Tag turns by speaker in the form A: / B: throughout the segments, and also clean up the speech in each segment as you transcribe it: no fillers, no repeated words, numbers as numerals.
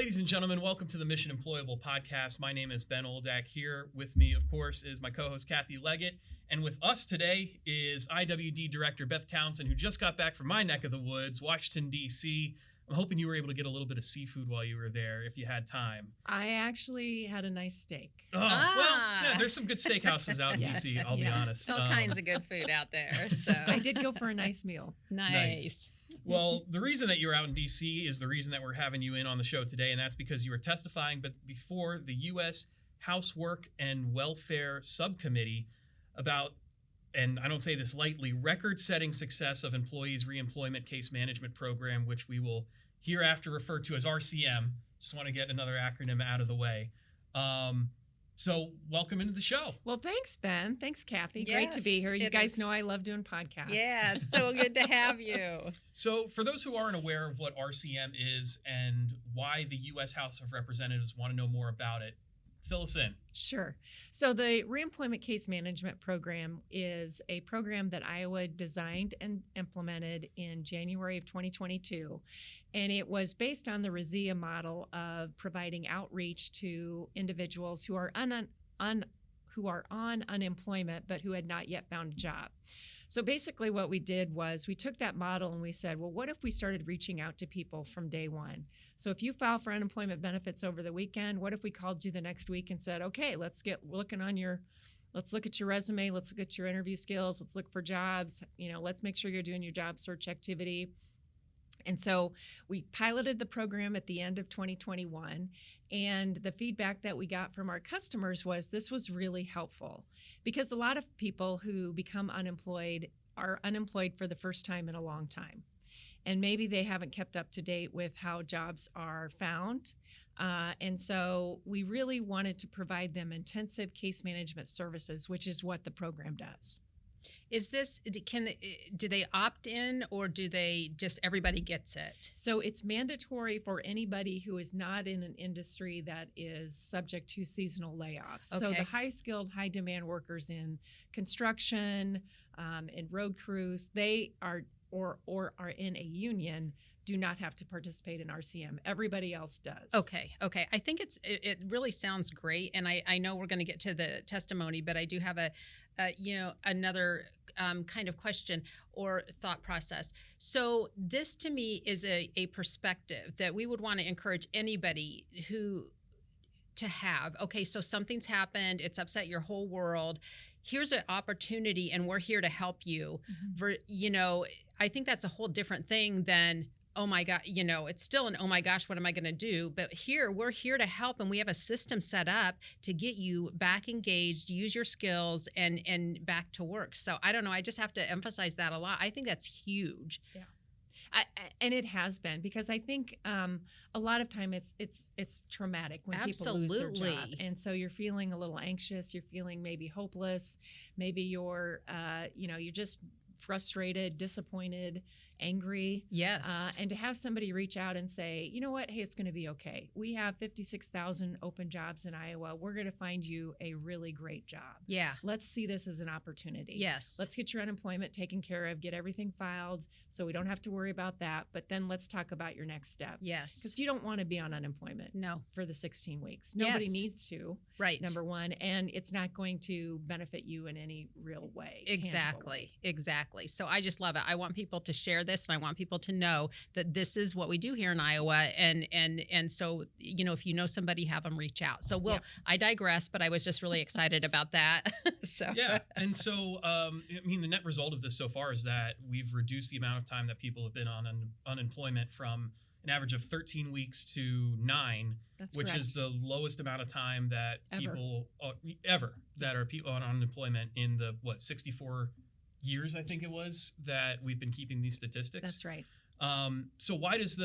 A: Ladies and gentlemen, welcome to the Mission Employable podcast. My name is Ben Oldak. Here with me, of course, is my co-host Kathy Leggett. And with us today is IWD Director Beth Townsend, who just got back from my neck of the woods, Washington, D.C. I'm hoping you were able to get a little bit of seafood while you were there, if you had time.
B: I actually had a nice steak.
A: Well, yeah, there's some good steakhouses out in
B: Yes,
A: D.C., I'll be honest.
C: All kinds of good food out there. So
B: I did go for a nice meal.
C: nice.
A: Well, the reason that you're out in D.C. is the reason that we're having you in on the show today, and that's because you were testifying before the U.S. Housework and Welfare Subcommittee about, and I don't say this lightly, record-setting success of employees' reemployment case management program, which we will hereafter refer to as RCM. Just want to get another acronym out of the way. So welcome into the show.
B: Well, thanks, Ben. Thanks, Kathy. Great to be here. You guys know I love doing podcasts.
C: Yeah, so good to have you.
A: So for those who aren't aware of what RCM is and why the U.S. House of Representatives want to know more about it, fill us in.
B: Sure. So the Reemployment Case Management Program is a program that Iowa designed and implemented in January of 2022. And it was based on the RISIA model of providing outreach to individuals who are on unemployment but who had not yet found a job. So basically what we did was we took that model and we said, well, what if we started reaching out to people from day one? So if you file for unemployment benefits over the weekend, what if we called you the next week and said, okay, let's look at your resume, let's look at your interview skills, let's look for jobs, let's make sure you're doing your job search activity. And so we piloted the program at the end of 2021, and the feedback that we got from our customers was this was really helpful because a lot of people who become unemployed are unemployed for the first time in a long time. And maybe they haven't kept up to date with how jobs are found. And so we really wanted to provide them intensive case management services, which is what the program does.
C: Is this, do they opt in or do they just everybody gets it?
B: So it's mandatory for anybody who is not in an industry that is subject to seasonal layoffs.
C: Okay.
B: So the high-skilled, high-demand workers in construction, in road crews, they are or are in a union do not have to participate in RCM. Everybody else does.
C: Okay. I think it really sounds great, and I know we're going to get to the testimony, but I do have another kind of question or thought process. So this to me is a perspective that we would want to encourage anybody to have. Okay, so something's happened, it's upset your whole world. Here's an opportunity, and we're here to help you. Mm-hmm. I think that's a whole different thing than, oh my God, it's still an, oh my gosh, what am I going to do? But we're here to help, and we have a system set up to get you back engaged, use your skills, and back to work. So I don't know, I just have to emphasize that a lot. I think that's huge.
B: Yeah. And it has been, because I think a lot of time it's traumatic when people lose their job, and so you're feeling a little anxious, you're feeling maybe hopeless, maybe you're you're just frustrated, disappointed, angry.
C: Yes.
B: And to have somebody reach out and say, you know what, hey, it's going to be okay. We have 56,000 open jobs in Iowa. We're going to find you a really great job.
C: Yeah.
B: Let's see this as an opportunity.
C: Yes.
B: Let's get your unemployment taken care of, get everything filed so we don't have to worry about that. But then let's talk about your next step.
C: Yes.
B: Because you don't want to be on unemployment for the 16 weeks. Nobody needs to.
C: Right.
B: Number one. And it's not going to benefit you in any real way.
C: Exactly. So I just love it. I want people to share this, and I want people to know that this is what we do here in Iowa. And so, if you know somebody, have them reach out. So I digress, but I was just really excited about that.
A: Yeah. And so, the net result of this so far is that we've reduced the amount of time that people have been on unemployment from an average of 13 weeks to 9, which
B: correct.
A: Is the lowest amount of time that people that are people on unemployment in the 64 years, I think it was, that we've been keeping these statistics.
B: That's right.
A: So why does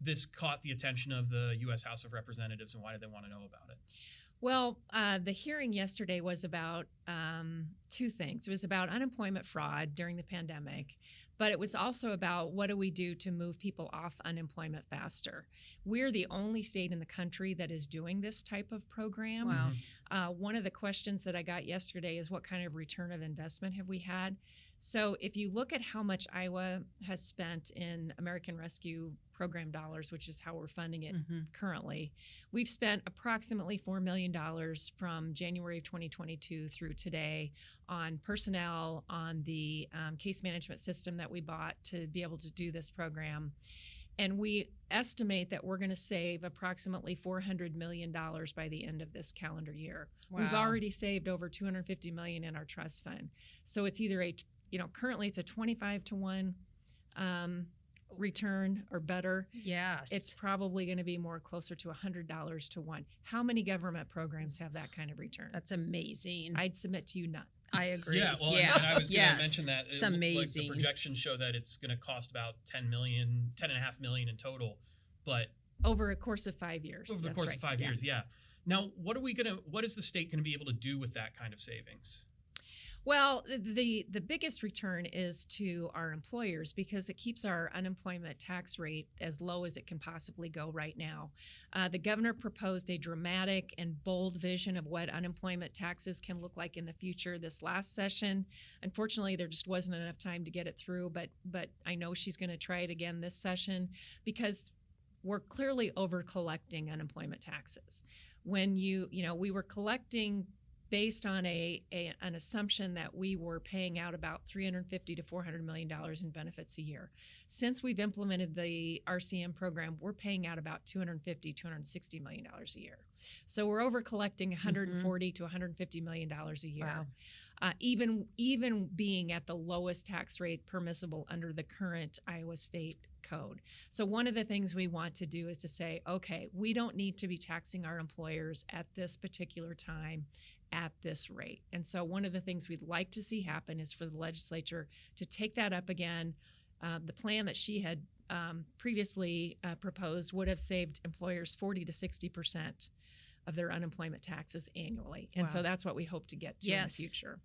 A: this caught the attention of the U.S. House of Representatives, and why do they want to know about it?
B: Well, the hearing yesterday was about two things. It was about unemployment fraud during the pandemic, but it was also about what do we do to move people off unemployment faster. We're the only state in the country that is doing this type of program.
C: Wow.
B: One of the questions that I got yesterday is what kind of return of investment have we had? So if you look at how much Iowa has spent in American Rescue Program dollars, which is how we're funding it currently, we've spent approximately $4 million from January of 2022 through today on personnel, on the case management system that we bought to be able to do this program. And we estimate that we're going to save approximately $400 million by the end of this calendar year.
C: Wow.
B: We've already saved over $250 million in our trust fund. So it's either currently it's a 25-to-1 return or better.
C: Yes.
B: It's probably going to be more closer to $100 to 1. How many government programs have that kind of return?
C: That's amazing.
B: I'd submit to you none.
C: I agree.
A: Yeah, well, and I was going to mention that.
C: It's amazing.
A: Like the projections show that it's going to cost about $10.5 million in total, but
B: over a course of 5 years.
A: Over the course of 5 years, yeah. Now, what is the state going to be able to do with that kind of savings?
B: Well, the biggest return is to our employers because it keeps our unemployment tax rate as low as it can possibly go right now. The governor proposed a dramatic and bold vision of what unemployment taxes can look like in the future this last session. Unfortunately, there just wasn't enough time to get it through, but I know she's going to try it again this session because we're clearly over collecting unemployment taxes. When we were collecting based on an assumption that we were paying out about $350 to $400 million in benefits a year. Since we've implemented the RCM program, we're paying out about $250, $260 million a year. So we're over collecting $140 to $150 million a year.
C: Wow.
B: Even being at the lowest tax rate permissible under the current Iowa state code. So one of the things we want to do is to say, okay, we don't need to be taxing our employers at this particular time at this rate. And so one of the things we'd like to see happen is for the legislature to take that up again. The plan that she had previously proposed would have saved employers 40 to 60% of their unemployment taxes annually. And so that's what we hope to get to in the future.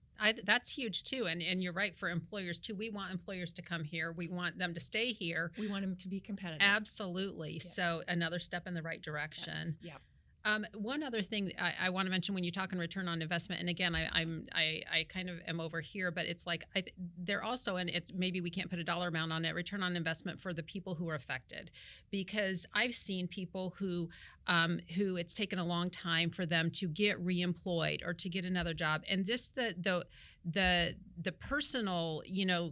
C: That's huge too. And you're right, for employers too. We want employers to come here. We want them to stay here.
B: We want them to be competitive.
C: Absolutely.
B: Yeah.
C: So another step in the right direction.
B: Yes. Yeah.
C: One other thing I want to mention when you talk on return on investment, and again, I kind of am over here, but it's like they're also, and it's maybe we can't put a dollar amount on it, return on investment for the people who are affected, because I've seen people who it's taken a long time for them to get reemployed or to get another job, and just the personal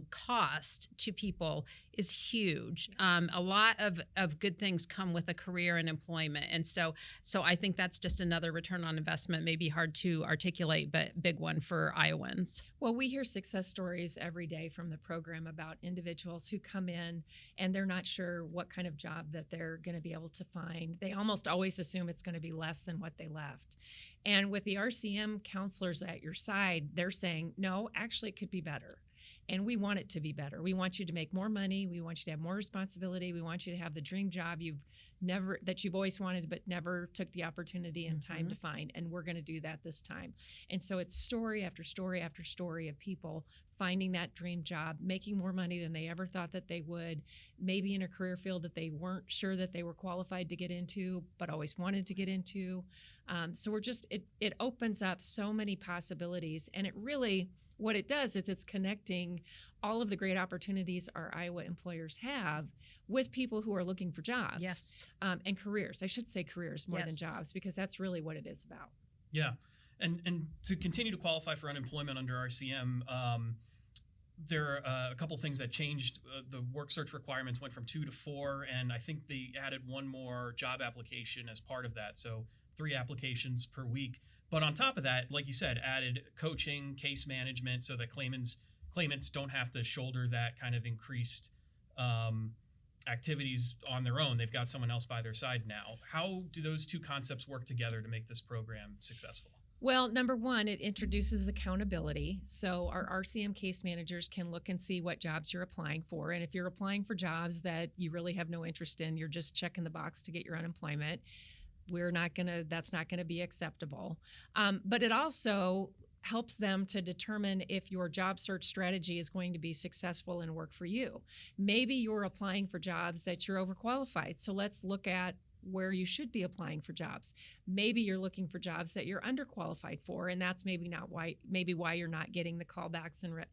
C: cost to people is huge. A lot of good things come with a career and employment, and so I think that's just another return on investment, maybe hard to articulate, but big one for Iowans.
B: Well, we hear success stories every day from the program about individuals who come in and they're not sure what kind of job that they're going to be able to find. They almost always assume it's going to be less than what they left. And with the RCM counselors at your side, they're saying, no, actually it could be better. And we want it to be better. We want you to make more money. We want you to have more responsibility. We want you to have the dream job that you've always wanted but never took the opportunity and time to find. And we're going to do that this time. And so it's story after story after story of people finding that dream job, making more money than they ever thought that they would, maybe in a career field that they weren't sure that they were qualified to get into, but always wanted to get into. So it opens up so many possibilities. And it really, what it does is it's connecting all of the great opportunities our Iowa employers have with people who are looking for jobs.
C: Yes.
B: And careers. I should say careers more than jobs, because that's really what it is about.
A: Yeah. And to continue to qualify for unemployment under RCM, there are a couple things that changed. The work search requirements went from 2 to 4, and I think they added one more job application as part of that. So 3 applications per week. But on top of that, like you said, added coaching, case management, so that claimants don't have to shoulder that kind of increased activities on their own. They've got someone else by their side now. How do those two concepts work together to make this program successful?
B: Well, number one, it introduces accountability. So our RCM case managers can look and see what jobs you're applying for. And if you're applying for jobs that you really have no interest in, you're just checking the box to get your unemployment, that's not gonna be acceptable. But it also helps them to determine if your job search strategy is going to be successful and work for you. Maybe you're applying for jobs that you're overqualified. So let's look at where you should be applying for jobs. Maybe you're looking for jobs that you're underqualified for, and that's maybe why you're not getting the callbacks and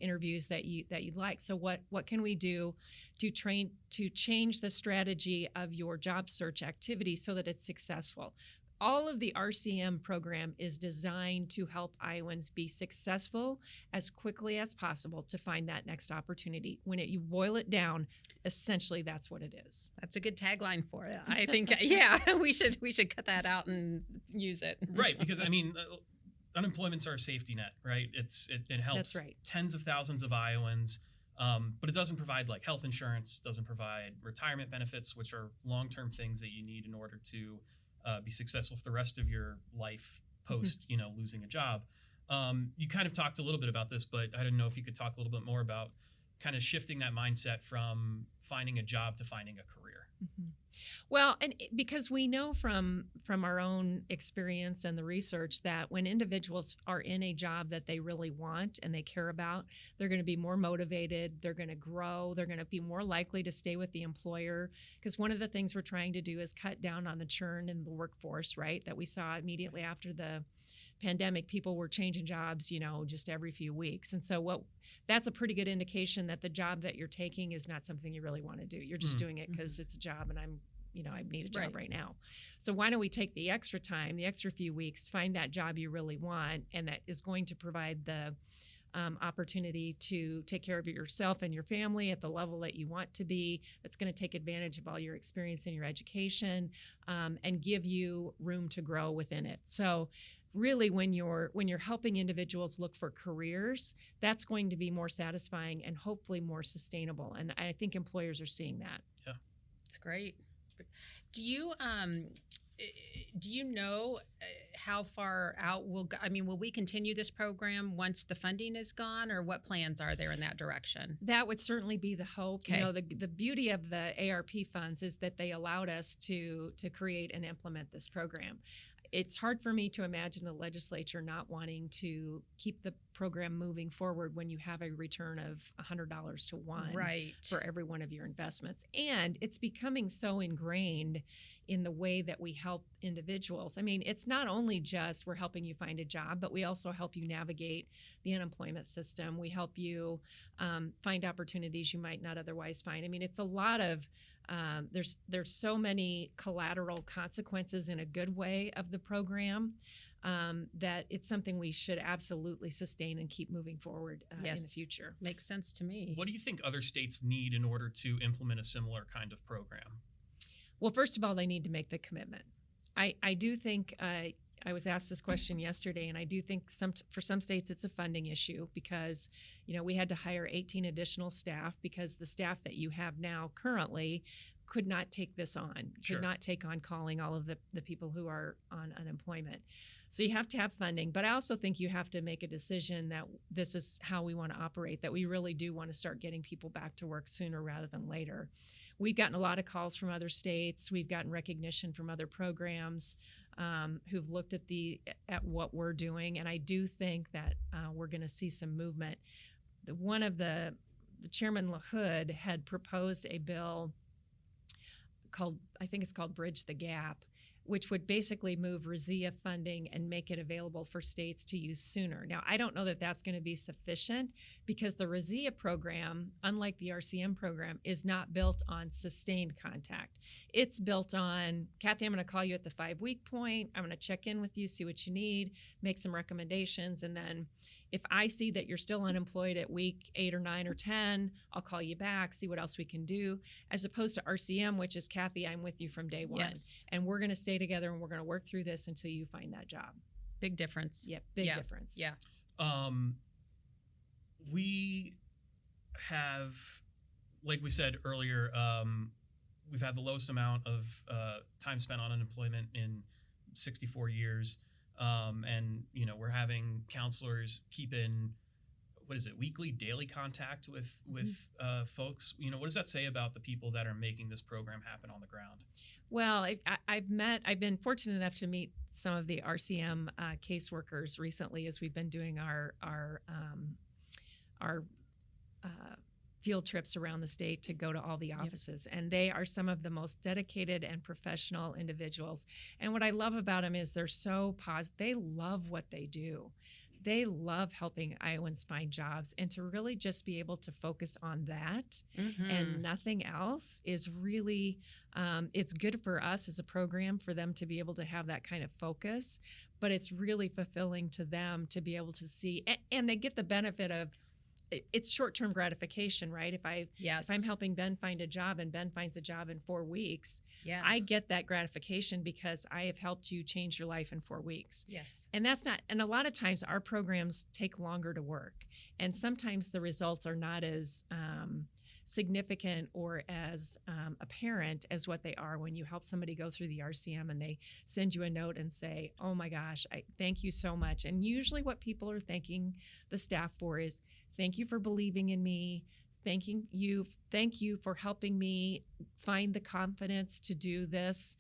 B: interviews that you'd like. So what can we do to change the strategy of your job search activity so that it's successful? All of the RCM program is designed to help Iowans be successful as quickly as possible to find that next opportunity. When you boil it down, essentially that's what it is.
C: That's a good tagline for it. I think, yeah, we should cut that out and use it.
A: Right, because I mean, unemployment's our safety net, right? It helps tens of thousands of Iowans, but it doesn't provide like health insurance, doesn't provide retirement benefits, which are long-term things that you need in order to be successful for the rest of your life post, losing a job. You kind of talked a little bit about this, but I didn't know if you could talk a little bit more about kind of shifting that mindset from finding a job to finding a career.
B: Mm-hmm. Well, and because we know from our own experience and the research that when individuals are in a job that they really want and they care about, they're going to be more motivated, they're going to grow, they're going to be more likely to stay with the employer. Because one of the things we're trying to do is cut down on the churn in the workforce, right? That we saw immediately after the pandemic, people were changing jobs, just every few weeks. And so that's a pretty good indication that the job that you're taking is not something you really want to do. You're just doing it because it's a job and I need a job right now. So why don't we take the extra time, the extra few weeks, find that job you really want and that is going to provide the opportunity to take care of yourself and your family at the level that you want to be, that's going to take advantage of all your experience and your education, and give you room to grow within it. So really, when you're helping individuals look for careers, that's going to be more satisfying and hopefully more sustainable. And I think employers are seeing that.
A: Yeah,
C: it's great. Do you know how far out will we continue this program once the funding is gone, or what plans are there in that direction?
B: That would certainly be the hope.
C: Okay.
B: The beauty of the ARP funds is that they allowed us to create and implement this program. It's hard for me to imagine the legislature not wanting to keep the program moving forward when you have a return of $100 to $1 for every one of your investments. And it's becoming so ingrained in the way that we help individuals. I mean, it's not only just we're helping you find a job, but we also help you navigate the unemployment system. We help you find opportunities you might not otherwise find. I mean, it's a lot of there's so many collateral consequences in a good way of the program that it's something we should absolutely sustain and keep moving forward in the future.
C: Makes sense to me.
A: What do you think other states need in order to implement a similar kind of program?
B: Well, first of all, they need to make the commitment. I do think I was asked this question yesterday, and I do think for some states it's a funding issue because, we had to hire 18 additional staff because the staff that you have now currently could not take this on, could not take on calling all of the people who are on unemployment. So you have to have funding, but I also think you have to make a decision that this is how we want to operate, that we really do want to start getting people back to work sooner rather than later. We've gotten a lot of calls from other states. We've gotten recognition from other programs who've looked at what we're doing, and I do think that we're going to see some movement. One of the Chairman LaHood had proposed a bill called Bridge the Gap, which would basically move RISIA funding and make it available for states to use sooner. Now, I don't know that that's going to be sufficient because the RISIA program, unlike the RCM program, is not built on sustained contact. It's built on, Kathy, I'm going to call you at the 5-week point. I'm going to check in with you, see what you need, make some recommendations, and then if I see that you're still unemployed at week 8 or 9 or 10, I'll call you back, see what else we can do, as opposed to RCM, which is, Kathy, I'm with you from day one.
C: Yes.
B: And we're going to stay together and we're going to work through this until you find that job.
C: Big difference.
B: Yeah, big difference.
C: Yeah.
A: We have, like we said earlier, we've had the lowest amount of time spent on unemployment in 64 years. And, we're having counselors keep in, weekly, daily contact with folks. What does that say about the people that are making this program happen on the ground?
B: Well, I've been fortunate enough to meet some of the RCM caseworkers recently as we've been doing our field trips around the state to go to all the offices. And they are some of the most dedicated and professional individuals. And what I love about them is they're so positive. They love what they do. They love helping Iowans find jobs, and to really just be able to focus on that and nothing else is really, it's good for us as a program for them to be able to have that kind of focus, but it's really fulfilling to them to be able to see, and they get the benefit of, it's short-term gratification, right? If I'm helping Ben find a job and Ben finds a job in 4 weeks, I get that gratification because I have helped you change your life in 4 weeks.
C: Yes.
B: And and a lot of times our programs take longer to work. And sometimes the results are not as significant or as apparent as what they are when you help somebody go through the RCM and they send you a note and say, oh my gosh, I thank you so much. And usually what people are thanking the staff for is, thank you for believing in me. Thank you for helping me find the confidence to do this.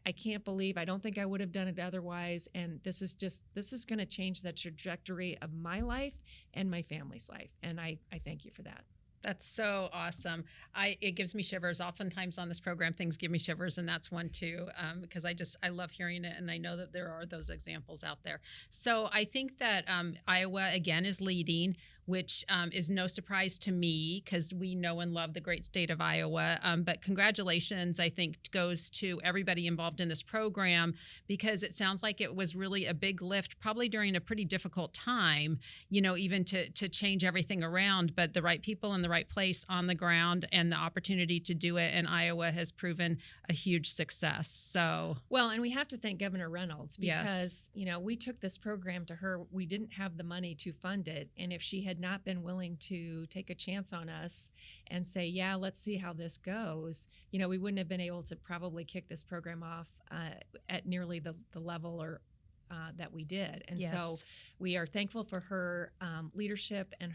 B: I can't believe, I don't think I would have done it otherwise. And this is going to change the trajectory of my life and my family's life. And I thank you for that.
C: That's so awesome. It gives me shivers. Oftentimes on this program, things give me shivers, and that's one too, because I love hearing it, and I know that there are those examples out there. So I think that Iowa, again, is leading, which is no surprise to me because we know and love the great state of Iowa. But congratulations, I think, goes to everybody involved in this program, because it sounds like it was really a big lift, probably during a pretty difficult time, even to change everything around. But the right people in the right place on the ground and the opportunity to do it, and Iowa has proven a huge success. So
B: well, and we have to thank Governor Reynolds because we took this program to her. We didn't have the money to fund it, and if she had not been willing to take a chance on us and say, yeah, let's see how this goes, we wouldn't have been able to probably kick this program off at nearly the level or that we did. And so we are thankful for her leadership and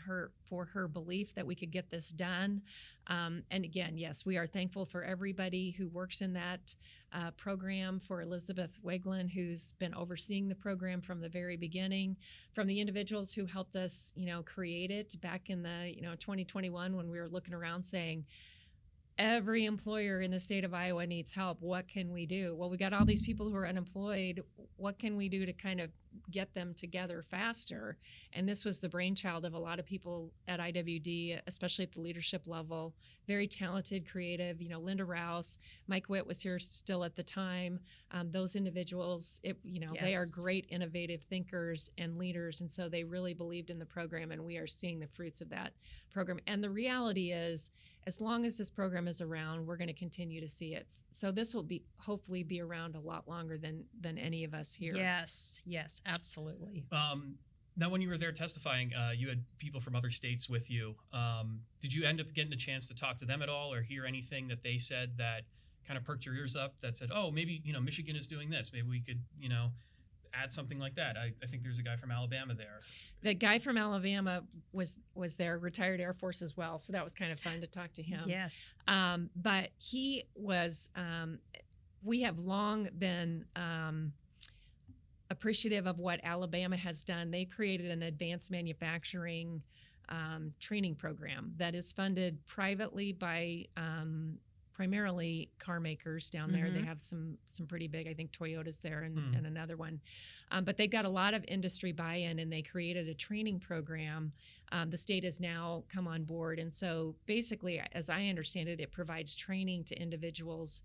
B: for her belief that we could get this done. And again, yes, we are thankful for everybody who works in that program, for Elizabeth Weglin, who's been overseeing the program from the very beginning, from the individuals who helped us, create it back in the, 2021 when we were looking around saying, every employer in the state of Iowa needs help. What can we do? Well, we got all these people who are unemployed. What can we do to kind of get them together faster? And this was the brainchild of a lot of people at IWD, especially at the leadership level. Very talented, creative. Linda Rouse, Mike Witt was here still at the time. Those individuals, they are great, innovative thinkers and leaders. And so they really believed in the program, and we are seeing the fruits of that program. And the reality is, as long as this program is around, we're going to continue to see it. So this will hopefully be around a lot longer than any of us here.
C: Yes, absolutely.
A: Now, when you were there testifying, you had people from other states with you. Did you end up getting a chance to talk to them at all, or hear anything that they said that kind of perked your ears up, that said, oh, maybe, Michigan is doing this. Maybe we could, add something like that? I think there's a guy from Alabama there.
B: The guy from Alabama was there, retired Air Force as well. So that was kind of fun to talk to him.
C: Yes.
B: But he was, we have long been appreciative of what Alabama has done. They created an advanced manufacturing training program that is funded privately by primarily car makers down there. They have some pretty big, I think Toyota's there and another one. But they've got a lot of industry buy-in, and they created a training program. The state has now come on board. And so basically, as I understand it, it provides training to individuals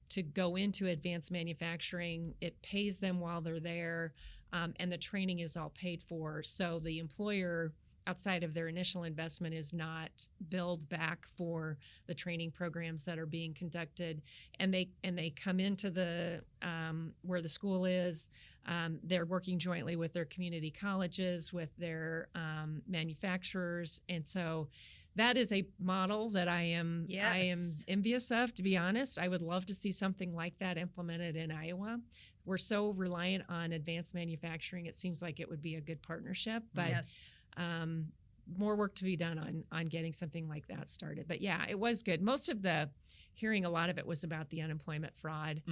B: to go into advanced manufacturing. It pays them while they're there, and the training is all paid for. So the employer, outside of their initial investment, is not billed back for the training programs that are being conducted. And they come into the where the school is. They're working jointly with their community colleges, with their manufacturers, and so that is a model that I am envious of, to be honest. I would love to see something like that implemented in Iowa. We're so reliant on advanced manufacturing. It seems like it would be a good partnership, but more work to be done on getting something like that started. But yeah, it was good. Most of the hearing, a lot of it was about the unemployment fraud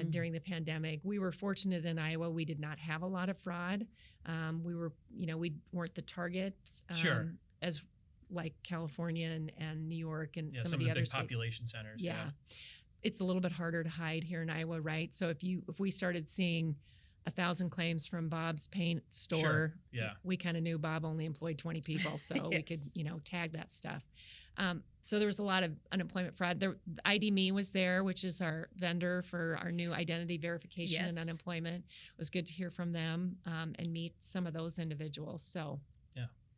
B: during the pandemic. We were fortunate in Iowa. We did not have a lot of fraud. We weren't the target as like California and New York and
A: Yeah,
B: some
A: some
B: of
A: of
B: the
A: the
B: other
A: big
B: states.
A: population centers.
B: Yeah. It's a little bit harder to hide here in Iowa, right? So if we started seeing 1,000 claims from Bob's paint store,
A: Sure. Yeah.
B: we kind of knew Bob only employed 20 people, so we could,
C: Yes.
B: tag that stuff. So there was a lot of unemployment fraud. ID.me was there, which is our vendor for our new identity verification and
C: Yes.
B: unemployment. It was good to hear from them and meet some of those individuals. So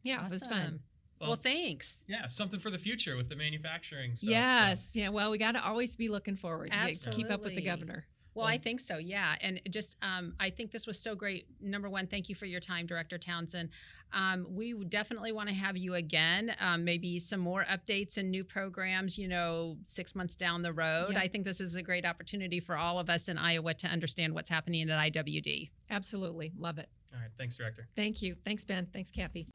B: yeah, it was fun.
C: Awesome. Well, thanks.
A: Yeah, something for the future with the manufacturing stuff.
B: Yes. Yeah. Well, we got to always be looking forward. Keep up with the
C: Absolutely.
B: governor.
C: Well, I think so, yeah. And just, I think this was so great. Number one, thank you for your time, Director Townsend. We definitely want to have you again, maybe some more updates and new programs, 6 months down the road.
B: Yeah.
C: I think this is a great opportunity for all of us in Iowa to understand what's happening at IWD.
B: Absolutely. Love it.
A: All right. Thanks, Director.
B: Thank you. Thanks, Ben. Thanks, Kathy.